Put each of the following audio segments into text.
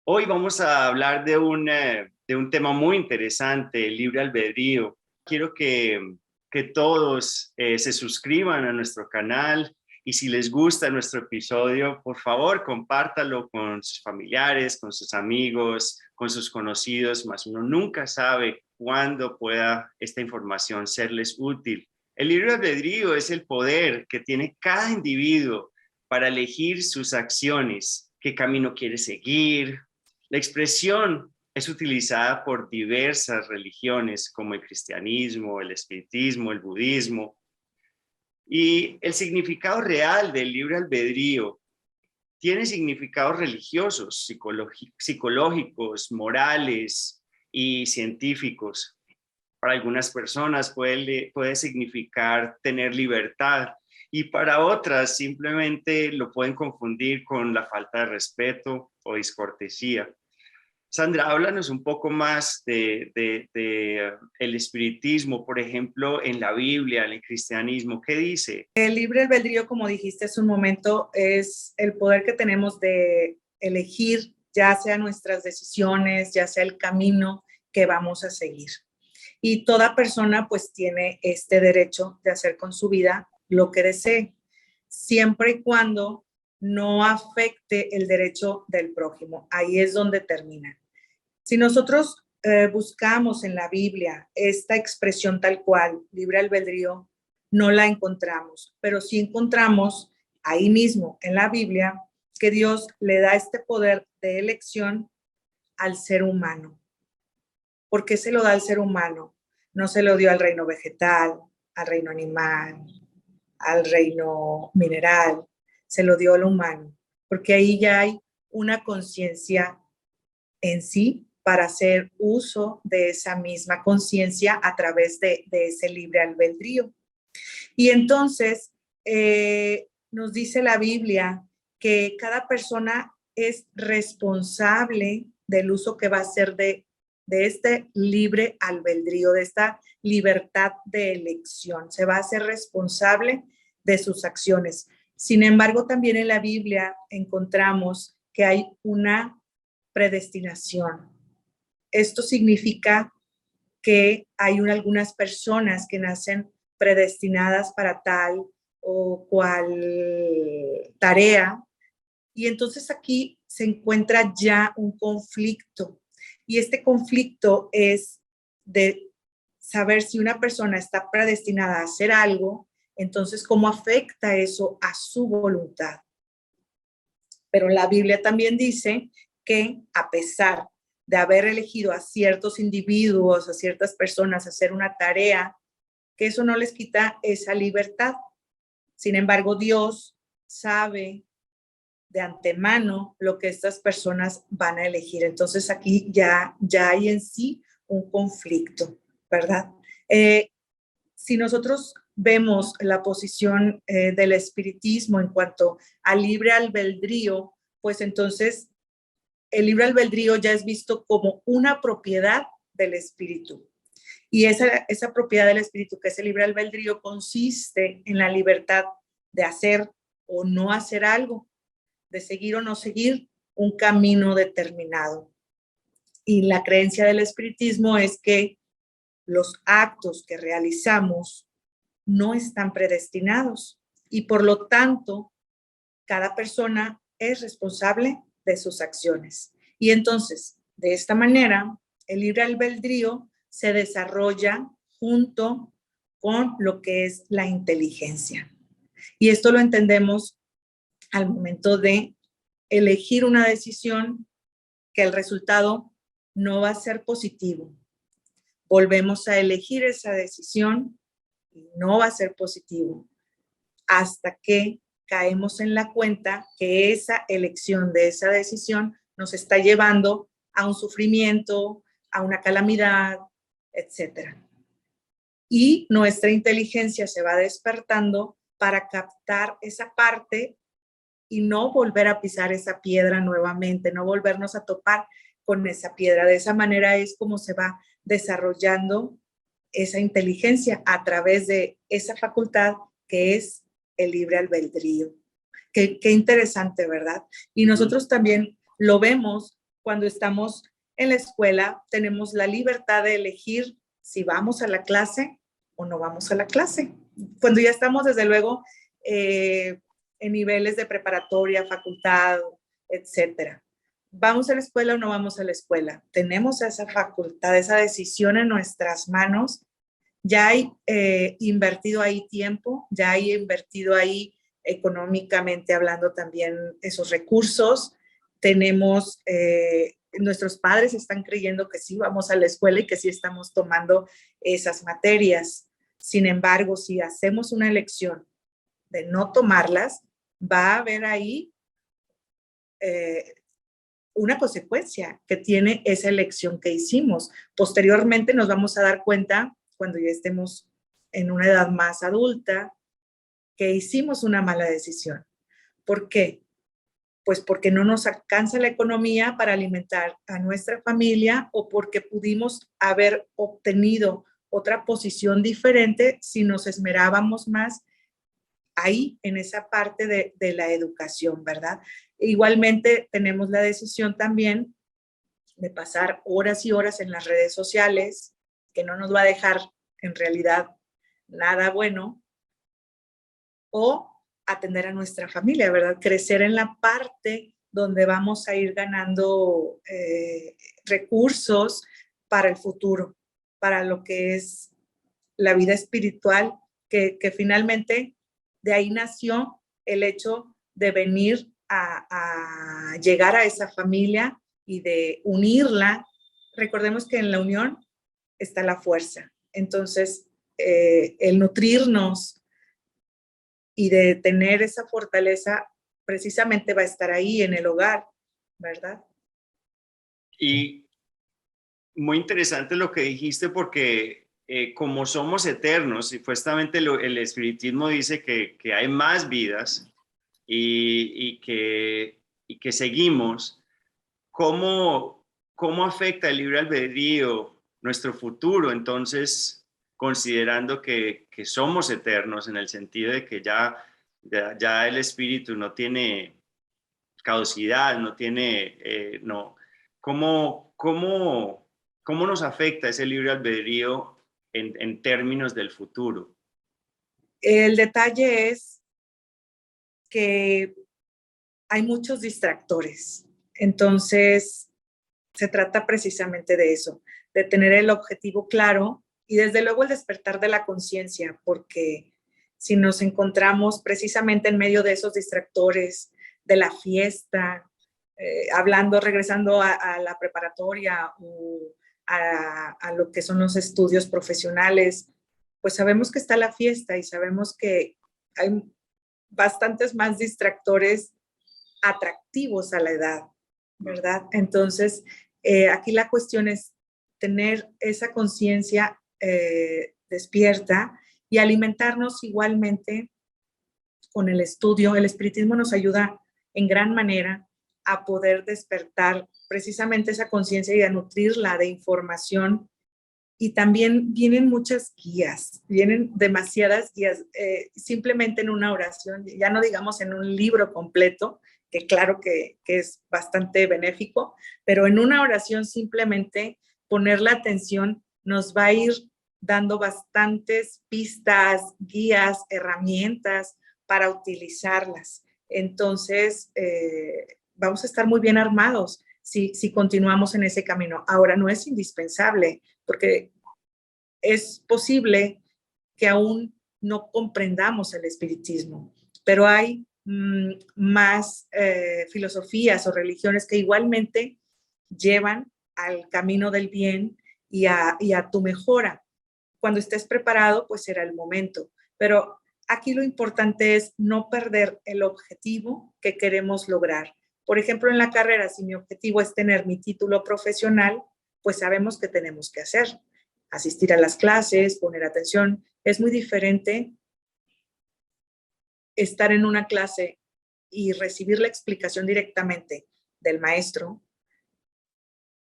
Hoy vamos a hablar de un tema muy interesante, el libre albedrío. Quiero que todos se suscriban a nuestro canal y si les gusta nuestro episodio, por favor, compártalo con sus familiares, con sus amigos, con sus conocidos, más uno nunca sabe cuándo pueda esta información serles útil. El libre albedrío es el poder que tiene cada individuo para elegir sus acciones, qué camino quiere seguir. La expresión es utilizada por diversas religiones como el cristianismo, el espiritismo, el budismo. Y el significado real del libre albedrío tiene significados religiosos, psicológicos, morales y científicos. Para algunas personas puede significar tener libertad y para otras simplemente lo pueden confundir con la falta de respeto o descortesía. Sandra, háblanos un poco más de el espiritismo, por ejemplo, en la Biblia, en el cristianismo. ¿Qué dice? El libre albedrío, como dijiste hace un momento, es el poder que tenemos de elegir ya sea nuestras decisiones, ya sea el camino que vamos a seguir. Y toda persona pues tiene este derecho de hacer con su vida lo que desee, siempre y cuando no afecte el derecho del prójimo. Ahí es donde termina. Si nosotros buscamos en la Biblia esta expresión tal cual, libre albedrío, no la encontramos, pero sí encontramos ahí mismo en la Biblia que Dios le da este poder de elección al ser humano. ¿Por qué se lo da al ser humano? No se lo dio al reino vegetal, al reino animal, al reino mineral, se lo dio al humano, porque ahí ya hay una conciencia en sí para hacer uso de esa misma conciencia a través de ese libre albedrío. Y entonces nos dice la Biblia que cada persona es responsable del uso que va a hacer de este libre albedrío, de esta libertad de elección. Se va a hacer responsable de sus acciones. Sin embargo, también en la Biblia encontramos que hay una predestinación. Esto significa que hay algunas personas que nacen predestinadas para tal o cual tarea. Y entonces aquí se encuentra ya un conflicto. Y este conflicto es de saber si una persona está predestinada a hacer algo, entonces cómo afecta eso a su voluntad. Pero la Biblia también dice que a pesar de haber elegido a ciertos individuos, a ciertas personas a hacer una tarea, que eso no les quita esa libertad. Sin embargo, Dios sabe de antemano lo que estas personas van a elegir. Entonces aquí ya hay en sí un conflicto, ¿verdad? Si nosotros vemos la posición del espiritismo en cuanto al libre albedrío, pues entonces el libre albedrío ya es visto como una propiedad del espíritu. Y esa propiedad del espíritu, que es el libre albedrío, consiste en la libertad de hacer o no hacer algo, de seguir o no seguir un camino determinado. Y la creencia del espiritismo es que los actos que realizamos no están predestinados y por lo tanto cada persona es responsable de sus acciones. Y entonces, de esta manera, el libre albedrío se desarrolla junto con lo que es la inteligencia. Y esto lo entendemos al momento de elegir una decisión que el resultado no va a ser positivo. Volvemos a elegir esa decisión y no va a ser positivo hasta que caemos en la cuenta que esa elección de esa decisión nos está llevando a un sufrimiento, a una calamidad, etc. Y nuestra inteligencia se va despertando para captar esa parte y no volver a pisar esa piedra nuevamente, no volvernos a topar con esa piedra. De esa manera es como se va desarrollando esa inteligencia a través de esa facultad que es el libre albedrío. Qué interesante, ¿verdad? Y nosotros también lo vemos cuando estamos en la escuela, tenemos la libertad de elegir si vamos a la clase o no vamos a la clase. Cuando ya estamos, desde luego, en niveles de preparatoria, facultad, etcétera. ¿Vamos a la escuela o no vamos a la escuela? Tenemos esa facultad, esa decisión en nuestras manos. Ya hay invertido ahí tiempo, ya hay invertido ahí económicamente hablando también esos recursos. Tenemos, nuestros padres están creyendo que sí vamos a la escuela y que sí estamos tomando esas materias. Sin embargo, si hacemos una elección de no tomarlas, va a haber ahí una consecuencia que tiene esa elección que hicimos. Posteriormente nos vamos a dar cuenta, cuando ya estemos en una edad más adulta, que hicimos una mala decisión. ¿Por qué? Pues porque no nos alcanza la economía para alimentar a nuestra familia o porque pudimos haber obtenido otra posición diferente si nos esmerábamos más ahí en esa parte de la educación, ¿verdad? Igualmente tenemos la decisión también de pasar horas y horas en las redes sociales, que no nos va a dejar en realidad nada bueno, o atender a nuestra familia, ¿verdad? Crecer en la parte donde vamos a ir ganando recursos para el futuro, para lo que es la vida espiritual, que finalmente de ahí nació el hecho de venir a llegar a esa familia y de unirla. Recordemos que en la unión está la fuerza. Entonces, el nutrirnos y de tener esa fortaleza precisamente va a estar ahí en el hogar, ¿verdad? Y muy interesante lo que dijiste porque como somos eternos, y supuestamente el espiritismo dice que hay más vidas y que seguimos, ¿cómo afecta el libre albedrío nuestro futuro? Entonces, considerando que somos eternos en el sentido de que ya el espíritu no tiene caducidad, no tiene, no. ¿Cómo nos afecta ese libre albedrío en términos del futuro? El detalle es que hay muchos distractores. Entonces, se trata precisamente de eso, de tener el objetivo claro y desde luego el despertar de la conciencia, porque si nos encontramos precisamente en medio de esos distractores, de la fiesta, regresando a la preparatoria o a lo que son los estudios profesionales, pues sabemos que está la fiesta y sabemos que hay bastantes más distractores atractivos a la edad, ¿verdad? Entonces, aquí la cuestión es tener esa conciencia despierta y alimentarnos igualmente con el estudio. El espiritismo nos ayuda en gran manera a poder despertar precisamente esa conciencia y a nutrirla de información. Y también vienen muchas guías, vienen demasiadas guías, simplemente en una oración, ya no digamos en un libro completo, que claro que es bastante benéfico, pero en una oración simplemente poner la atención nos va a ir dando bastantes pistas, guías, herramientas para utilizarlas. Entonces, vamos a estar muy bien armados si continuamos en ese camino. Ahora, no es indispensable, porque es posible que aún no comprendamos el espiritismo, pero hay más filosofías o religiones que igualmente llevan al camino del bien y a tu mejora. Cuando estés preparado, pues será el momento. Pero aquí lo importante es no perder el objetivo que queremos lograr. Por ejemplo, en la carrera, si mi objetivo es tener mi título profesional, pues sabemos que tenemos que hacer. Asistir a las clases, poner atención. Es muy diferente estar en una clase y recibir la explicación directamente del maestro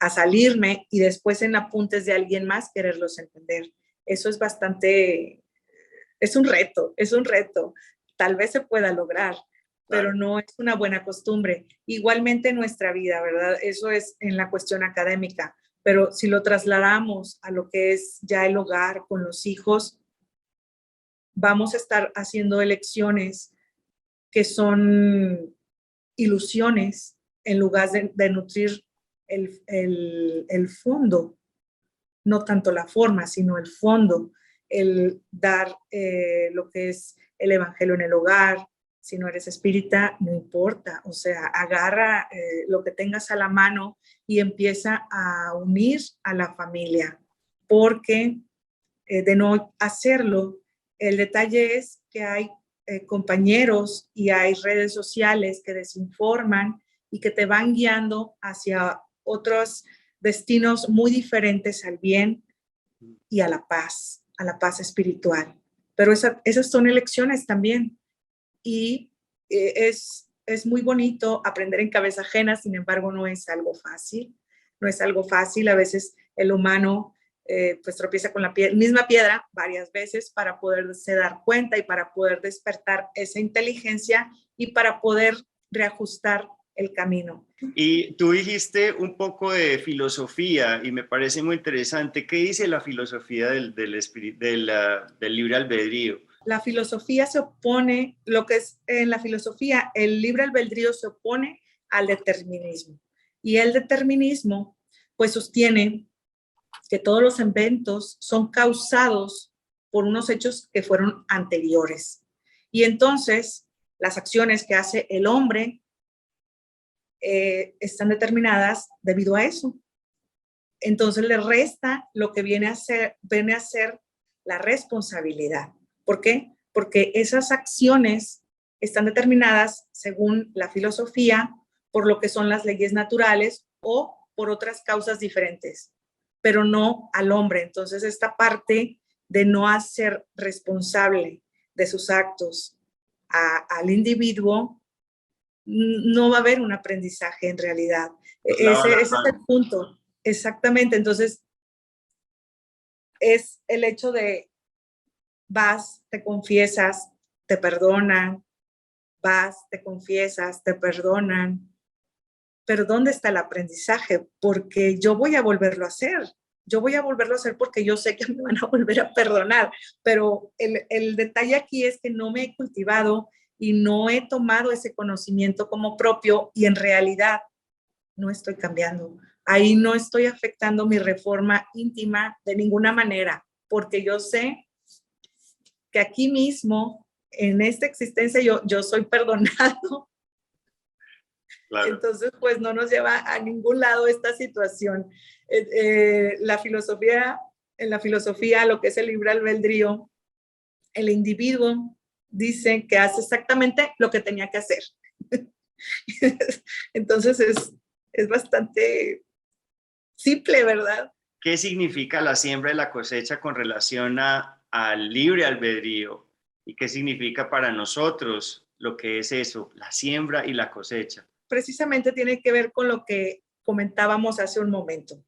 a salirme y después en apuntes de alguien más quererlos entender. Eso es bastante es un reto. Tal vez se pueda lograr, pero Claro. no es una buena costumbre. Igualmente en nuestra vida, ¿verdad? Eso es en la cuestión académica, pero si lo trasladamos a lo que es ya el hogar con los hijos, vamos a estar haciendo elecciones que son ilusiones en lugar de nutrir el fondo, no tanto la forma, sino el fondo, el dar lo que es el evangelio en el hogar. Si no eres espírita, no importa, o sea, agarra lo que tengas a la mano y empieza a unir a la familia, porque de no hacerlo, el detalle es que hay compañeros y hay redes sociales que desinforman y que te van guiando hacia otros destinos muy diferentes al bien y a la paz espiritual. Pero esas son elecciones también. Y es muy bonito aprender en cabeza ajena, sin embargo, no es algo fácil. No es algo fácil. A veces el humano pues tropieza con la misma piedra varias veces para poderse dar cuenta y para poder despertar esa inteligencia y para poder reajustar el camino. Y tú dijiste un poco de filosofía y me parece muy interesante. ¿Qué dice la filosofía del libre albedrío? La filosofía se opone, lo que es en la filosofía, el libre albedrío se opone al determinismo. Y el determinismo, pues sostiene que todos los eventos son causados por unos hechos que fueron anteriores. Y entonces, las acciones que hace el hombre están determinadas debido a eso. Entonces le resta lo que viene a ser la responsabilidad. ¿Por qué? Porque esas acciones están determinadas, según la filosofía, por lo que son las leyes naturales o por otras causas diferentes, pero no al hombre. Entonces, esta parte de no hacer responsable de sus actos al individuo, no va a haber un aprendizaje en realidad. Ese es el punto. Exactamente. Entonces, es el hecho de vas, te confiesas, te perdonan, vas, te confiesas, te perdonan. Pero ¿dónde está el aprendizaje? Porque yo voy a volverlo a hacer. Yo voy a volverlo a hacer porque yo sé que me van a volver a perdonar. Pero el detalle aquí es que no me he cultivado y no he tomado ese conocimiento como propio y en realidad no estoy cambiando. Ahí no estoy afectando mi reforma íntima de ninguna manera, porque yo sé que aquí mismo, en esta existencia, yo soy perdonado. Claro. Entonces, pues no nos lleva a ningún lado esta situación. La filosofía, en la filosofía, lo que es el libre albedrío, el individuo dice que hace exactamente lo que tenía que hacer. Entonces es bastante simple, ¿verdad? ¿Qué significa la siembra y la cosecha con relación al libre albedrío? ¿Y qué significa para nosotros lo que es eso, la siembra y la cosecha? Precisamente tiene que ver con lo que comentábamos hace un momento.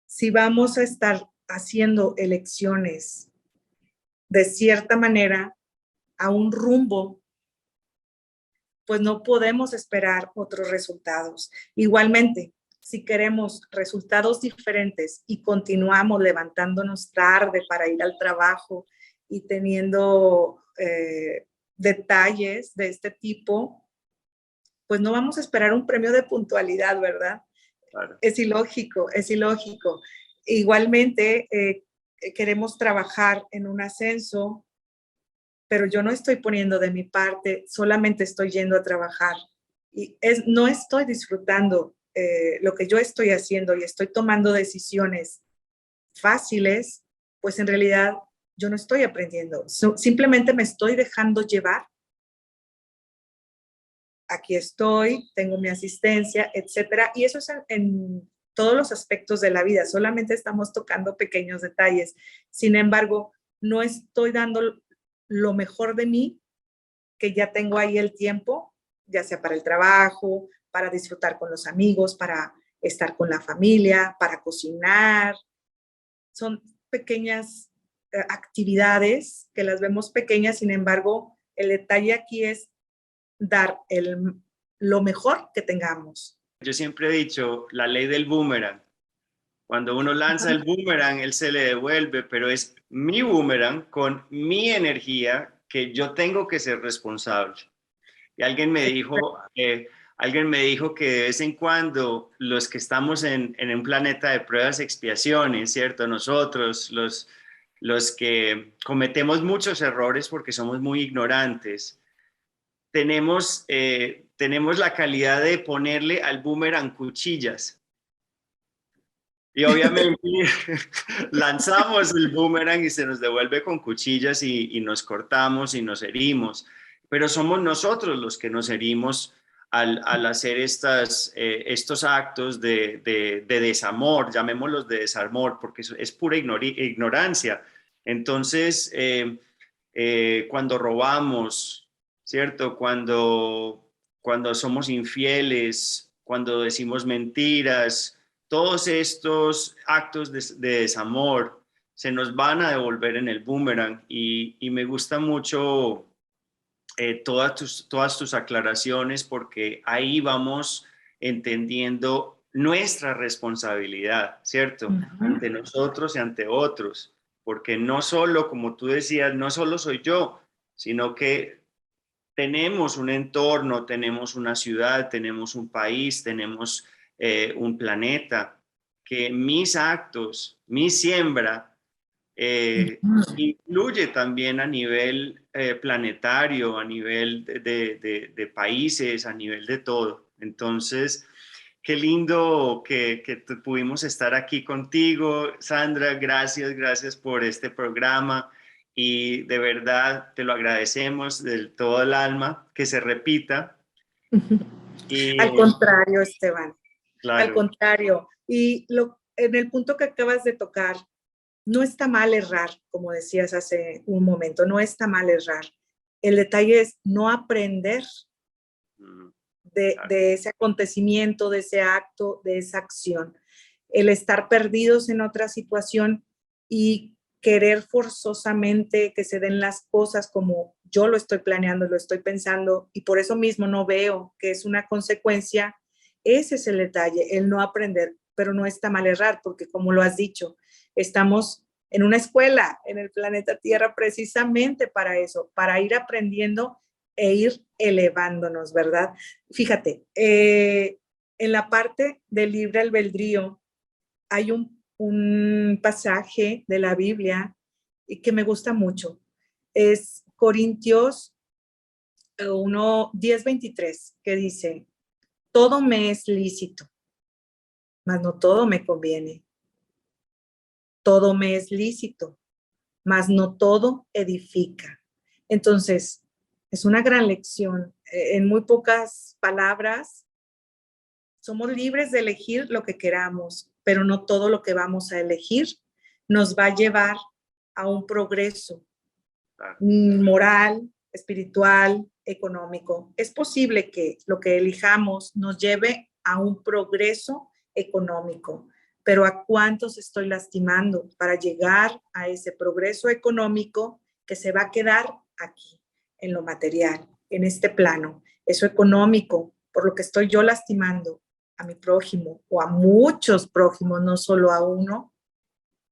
Si vamos a estar haciendo elecciones de cierta manera a un rumbo, pues no podemos esperar otros resultados. Igualmente, si queremos resultados diferentes y continuamos levantándonos tarde para ir al trabajo y teniendo detalles de este tipo, pues no vamos a esperar un premio de puntualidad, ¿verdad? Claro. Es ilógico, es ilógico. Igualmente, queremos trabajar en un ascenso, pero yo no estoy poniendo de mi parte, solamente estoy yendo a trabajar. Y no estoy disfrutando lo que yo estoy haciendo y estoy tomando decisiones fáciles, pues en realidad yo no estoy aprendiendo. Simplemente me estoy dejando llevar. Aquí estoy, tengo mi asistencia, etcétera. Y eso es en todos los aspectos de la vida. Solamente estamos tocando pequeños detalles. Sin embargo, no estoy dando lo mejor de mí, que ya tengo ahí el tiempo, ya sea para el trabajo, para disfrutar con los amigos, para estar con la familia, para cocinar. Son pequeñas actividades que las vemos pequeñas, sin embargo, el detalle aquí es dar lo mejor que tengamos. Yo siempre he dicho la ley del boomerang. Cuando uno lanza el boomerang, él se le devuelve, pero es mi boomerang con mi energía que yo tengo que ser responsable. Y alguien me dijo que de vez en cuando los que estamos en un planeta de pruebas y expiaciones, ¿cierto? Nosotros, los que cometemos muchos errores porque somos muy ignorantes, tenemos la calidad de ponerle al boomerang cuchillas. Y obviamente lanzamos el boomerang y se nos devuelve con cuchillas y nos cortamos y nos herimos. Pero somos nosotros los que nos herimos al hacer estos actos de desamor, llamémoslos de desamor, porque es pura ignorancia. Entonces, cuando robamos, ¿cierto? Cuando somos infieles, cuando decimos mentiras, todos estos actos de desamor se nos van a devolver en el boomerang y me gusta mucho todas tus aclaraciones porque ahí vamos entendiendo nuestra responsabilidad, ¿cierto? Ante nosotros y ante otros, porque no solo, como tú decías, no solo soy yo, sino que tenemos un entorno, tenemos una ciudad, tenemos un país, tenemos un planeta, que mis actos, mi siembra, influye también a nivel planetario, a nivel de países, a nivel de todo. Entonces, qué lindo que pudimos estar aquí contigo, Sandra. Gracias por este programa y de verdad te lo agradecemos del todo el alma, que se repita. Y Al contrario, Esteban, al claro, contrario. Y en el punto que acabas de tocar, no está mal errar, como decías hace un momento, no está mal errar. El detalle es no aprender claro, de ese acontecimiento, de ese acto, de esa acción. El estar perdidos en otra situación y querer forzosamente que se den las cosas como yo lo estoy planeando, lo estoy pensando y por eso mismo no veo que es una consecuencia. Ese es el detalle, el no aprender, pero no está mal errar porque como lo has dicho, estamos en una escuela en el planeta Tierra precisamente para eso, para ir aprendiendo e ir elevándonos, ¿verdad? Fíjate, en la parte del libre albedrío hay un pasaje de la Biblia que me gusta mucho. Es Corintios 10:23, que dice, todo me es lícito, mas no todo me conviene. Todo me es lícito, mas no todo edifica. Entonces, es una gran lección. En muy pocas palabras, somos libres de elegir lo que queramos, pero no todo lo que vamos a elegir nos va a llevar a un progreso claro. moral, espiritual, económico. Es posible que lo que elijamos nos lleve a un progreso económico, pero ¿a cuántos estoy lastimando para llegar a ese progreso económico que se va a quedar aquí, en lo material, en este plano? Eso económico, por lo que estoy yo lastimando a mi prójimo o a muchos prójimos, no solo a uno,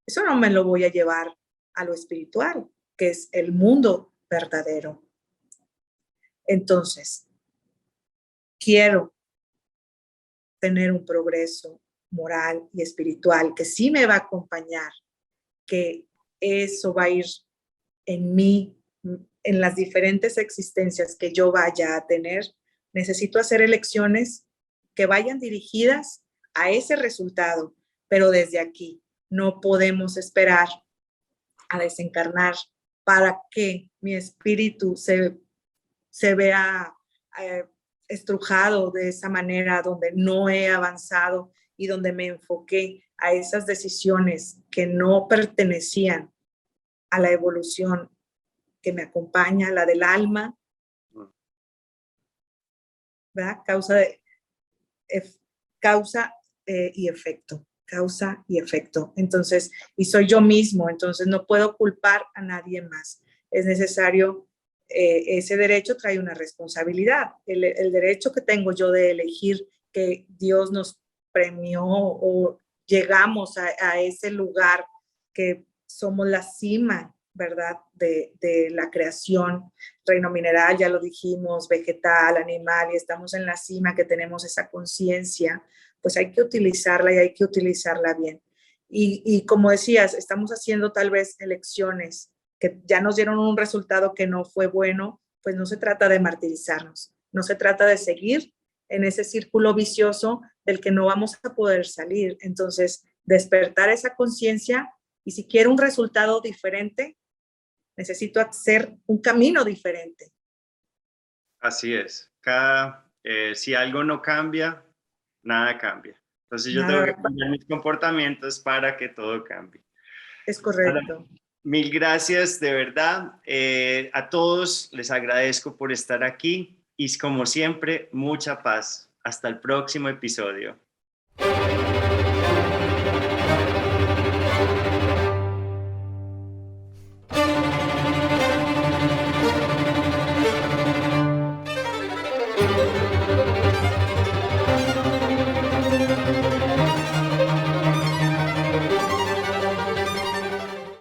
eso no me lo voy a llevar a lo espiritual, que es el mundo verdadero. Entonces, quiero tener un progreso moral y espiritual que sí me va a acompañar, que eso va a ir en mí, en las diferentes existencias que yo vaya a tener. Necesito hacer elecciones que vayan dirigidas a ese resultado, pero desde aquí no podemos esperar a desencarnar para que mi espíritu se vea estrujado de esa manera donde no he avanzado y donde me enfoqué a esas decisiones que no pertenecían a la evolución que me acompaña, la del alma, ¿verdad? Causa y efecto. causa y efecto. Entonces, y soy yo mismo, entonces no puedo culpar a nadie más. Es necesario, ese derecho trae una responsabilidad. El derecho que tengo yo de elegir que Dios nos premió o llegamos a ese lugar que somos la cima, ¿verdad? De la creación, reino mineral, ya lo dijimos, vegetal, animal, y estamos en la cima que tenemos esa conciencia, pues hay que utilizarla y hay que utilizarla bien. Y como decías, estamos haciendo tal vez elecciones que ya nos dieron un resultado que no fue bueno, pues no se trata de martirizarnos, no se trata de seguir en ese círculo vicioso del que no vamos a poder salir. Entonces, despertar esa conciencia y si quiero un resultado diferente, necesito hacer un camino diferente. Así es. Si algo no cambia, nada cambia. Entonces yo tengo Nada, que cambiar mis comportamientos para que todo cambie. es Ana, correcto. mil gracias, de verdad. A todos les agradezco por estar aquí y como siempre, mucha paz. Hasta el próximo episodio.